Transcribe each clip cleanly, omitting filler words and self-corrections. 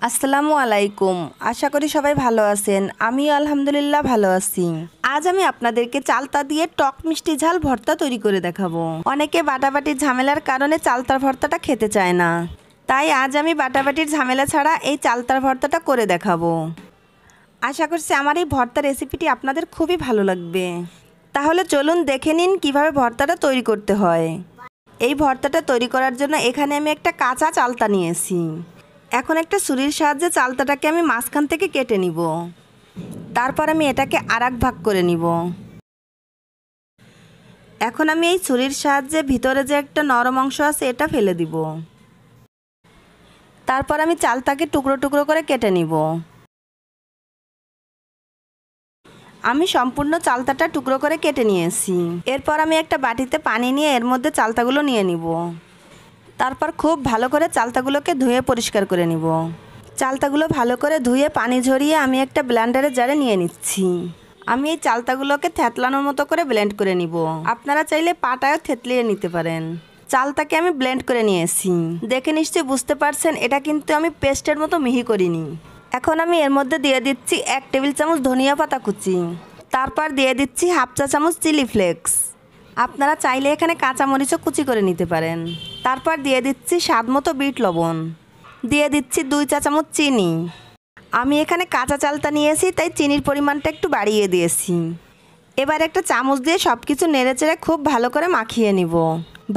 আসসালামু আলাইকুম। আশা করি সবাই ভালো আছেন। আমিও আলহামদুলিল্লাহ ভালো আছি। আজ আমি আপনাদেরকে চালতা দিয়ে টক মিষ্টি ঝাল ভর্তা তৈরি করে দেখাবো। অনেকে বাটাবাটির ঝামেলার কারণে চালতার ভর্তাটা খেতে চায় না, তাই আজ আমি বাটাবাটির ঝামেলা ছাড়া এই চালতার ভর্তাটা করে দেখাবো। আশা করছি আমার এই ভর্তা রেসিপিটি আপনাদের খুবই ভালো লাগবে। তাহলে চলুন দেখে নিন কিভাবে ভর্তাটা তৈরি করতে হয়। এই ভর্তাটা তৈরি করার জন্য এখানে আমি একটা কাঁচা চালতা নিয়েছি। এখন একটা ছুরির সাহায্যে চালতাটাকে আমি মাঝখান থেকে কেটে নিব। তারপর আমি এটাকে আরেক ভাগ করে নিব। এখন আমি এই ছুরির সাহায্যে ভিতরে যে একটা নরম অংশ আছে এটা ফেলে দিব। তারপর আমি চালতাকে টুকরো টুকরো করে কেটে নিব। আমি সম্পূর্ণ চালতাটা টুকরো করে কেটে নিয়েছি। এরপর আমি একটা বাটিতে পানি নিয়ে এর মধ্যে চালতাগুলো নিয়ে নিব। তারপর খুব ভালো করে চালতাগুলোকে ধুয়ে পরিষ্কার করে নিব। চালতাগুলো ভালো করে ধুয়ে পানি ঝরিয়ে আমি একটা ব্লেন্ডারের জারে নিয়ে নিচ্ছি। আমি এই চালতাগুলোকে থেতলানোর মতো করে ব্লেন্ড করে নিব। আপনারা চাইলে পাটায়ও থেতলিয়ে নিতে পারেন। চালতাকে আমি ব্লেন্ড করে নিয়েছি। দেখে নিশ্চয়ই বুঝতে পারছেন এটা কিন্তু আমি পেস্টের মতো মিহি করিনি। এখন আমি এর মধ্যে দিয়ে দিচ্ছি 1 টেবিল চামচ ধনিয়া পাতা কুচি। তারপর দিয়ে দিচ্ছি হাফ চা চামচ চিলি ফ্লেক্স। আপনারা চাইলে এখানে কাঁচামরিচও কুচি করে নিতে পারেন। তারপর দিয়ে দিচ্ছি স্বাদ মতো বিট লবণ। দিয়ে দিচ্ছি 2 চা চামচ চিনি। আমি এখানে কাঁচা চালতা নিয়েছি তাই চিনির পরিমাণটা একটু বাড়িয়ে দিয়েছি। এবার একটা চামচ দিয়ে সব কিছু নেড়েচেড়ে খুব ভালো করে মাখিয়ে নিব।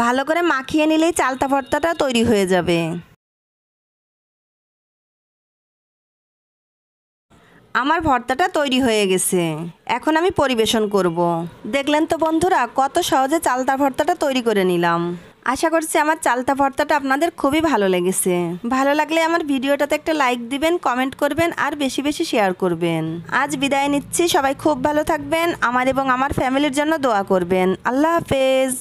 ভালো করে মাখিয়ে নিলেই চালতা ভর্তাটা তৈরি হয়ে যাবে। আমার ভর্তাটা তৈরি হয়ে গেছে। এখন আমি পরিবেশন করব। দেখলেন তো বন্ধুরা, কত সহজে চালতা ভর্তাটা তৈরি করে নিলাম। আশা করছি আমার চালতা ভর্তাটা আপনাদের খুবই ভালো লেগেছে। ভালো লাগলে আমার ভিডিওটাতে একটা লাইক দিবেন, কমেন্ট করবেন আর বেশি বেশি শেয়ার করবেন। আজ বিদায় নিচ্ছি। সবাই খুব ভালো থাকবেন। আমার এবং আমার ফ্যামিলির জন্য দোয়া করবেন। আল্লাহ হাফেজ।